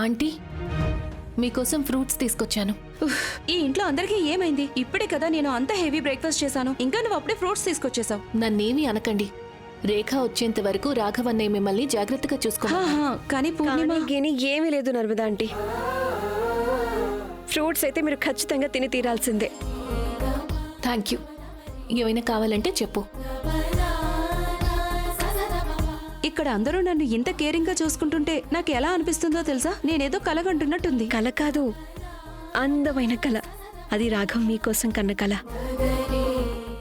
Aunty మీకోసం fruits తీసుకొచ్చాను. ఈ ఇంట్లో అందరికీ ఏమైంది? ఇప్పుడే కదా నేను అంత హెవీ బ్రేక్ఫాస్ట్ చేశాను, ఇంకా నువ్వు అప్పుడే ఫ్రూట్స్ తీసుకొచ్చేసావు. నన్నేమీ అనకండి. రేఖ వచ్చేంత వరకు రాఘవన్నయ్య మిమ్మల్ని జాగ్రత్తగా చూసుకోవాలి. కానీ పూర్ణిమ గీని ఏమీ లేదు నర్మదా ఆంటీ. ఫ్రూట్స్ అయితే మీరు ఖచ్చితంగా తిని తీరాల్సిందే. Thank you. ఏమైనా కావాలంటే చెప్పు. ఇక్కడ అందరూ నన్ను ఇంత కేరింగ్ గా చూసుకుంటుంటే నాకు ఎలా అనిపిస్తుందో తెలుసా? నేనేదో కలగంటున్నట్టుంది. కల కాదు, అందమైన కల. అది రాఘవ్ మీకోసం కన్న కల.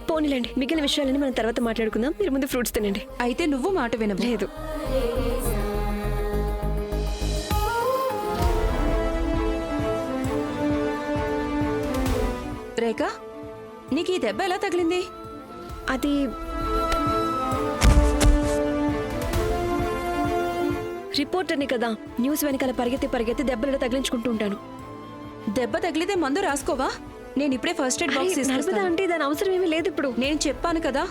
పోనీలేండి, మిగిలిన విషయాలని మనం తర్వాత మాట్లాడుకుందాం. మీరు ముందు ఫ్రూట్స్ తినండి. అయితే నువ్వు మాట వినవు. లేదు. రేఖ, నీకు ఈ దెబ్బ ఎలా తగిలింది? అది రిపోర్టర్ని కదా, న్యూస్ వెనకాల పరిగెత్తి దెబ్బలు తగిలించుకుంటూ ఉంటాను. దెబ్బ తగిలితే మందు రాసుకోవా? నేను ఇప్పుడే ఫస్ట్ ఎయిడ్ బాక్స్ నర్మదా తీసుకొస్తాను. అంటే దాని అవసరం ఏమీ లేదు ఇప్పుడు. నేను చెప్పాను కదా,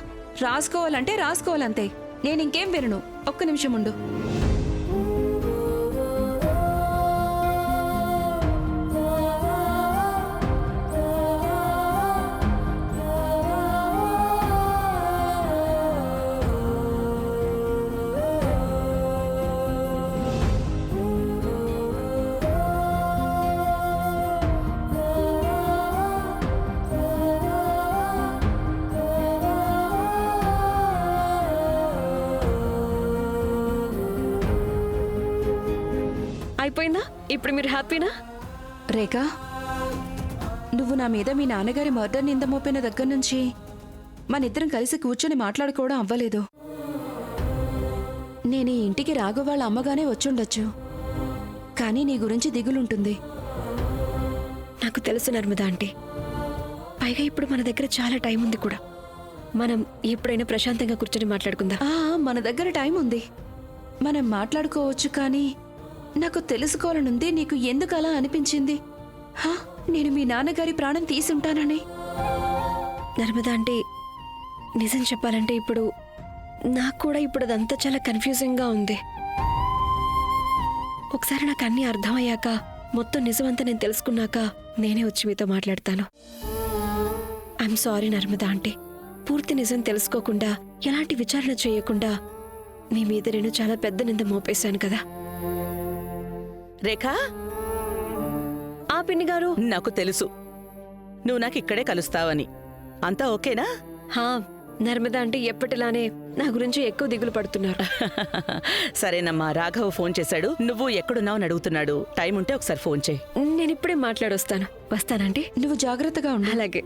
రాసుకోవాలంటే రాసుకోవాలంతే. నేను ఇంకేం వినను. ఒక్క నిమిషం ఉండు. అయిపోయిందా? ఇప్పుడు మీరు హ్యాపీనా? రేఖ, నువ్వు నా మీద మీ నాన్నగారి మర్డర్ నింద మోపిన దగ్గర నుంచి మనిద్దరం కలిసి కూర్చొని మాట్లాడుకోవడం అవ్వలేదు. నేను ఈ ఇంటికి రాఘవ వాళ్ళ అమ్మగానే వచ్చుండొచ్చు, కానీ నీ గురించి దిగులుంటుంది. నాకు తెలుసు నర్మదా అంటే. పైగా ఇప్పుడు మన దగ్గర చాలా టైం ఉంది కూడా. మనం ఎప్పుడైనా ప్రశాంతంగా కూర్చొని మాట్లాడుకుందాం. మన దగ్గర టైం ఉంది, మనం మాట్లాడుకోవచ్చు. కానీ నాకు తెలుసుకోవాలనుంది, నీకు ఎందుకు అలా అనిపించింది? నేను మీ నాన్నగారి ప్రాణం తీసుంటానని. నర్మదా అంటే, నిజం చెప్పాలంటే ఇప్పుడు నాకు కూడా ఇప్పుడు అదంతా చాలా కన్ఫ్యూజింగ్గా ఉంది. ఒకసారి నాకు అన్నీ అర్థమయ్యాక, మొత్తం నిజమంతా నేను తెలుసుకున్నాక నేనే వచ్చి మీతో మాట్లాడతాను. ఐఎమ్ సారీ నర్మదా అంటే. పూర్తి నిజం తెలుసుకోకుండా, ఎలాంటి విచారణ చేయకుండా మీ మీద నేను చాలా పెద్ద నింద మోపేశాను కదా. రేఖా, ఆ పిన్ని గారు, నాకు తెలుసు నువ్వు నాకు ఇక్కడే కలుస్తావని. అంతా ఓకేనా? నర్మదా అంటే ఎప్పటిలానే నా గురించి ఎక్కువ దిగులు పడుతున్నారు. సరేనమ్మా, రాఘవ్ ఫోన్ చేశాడు. నువ్వు ఎక్కడున్నావు అని అడుగుతున్నాడు. టైం ఉంటే ఒకసారి ఫోన్ చేయి. నేను ఇప్పుడే మాట్లాడొస్తాను. వస్తానంటే నువ్వు జాగ్రత్తగా ఉండు. అలాగే.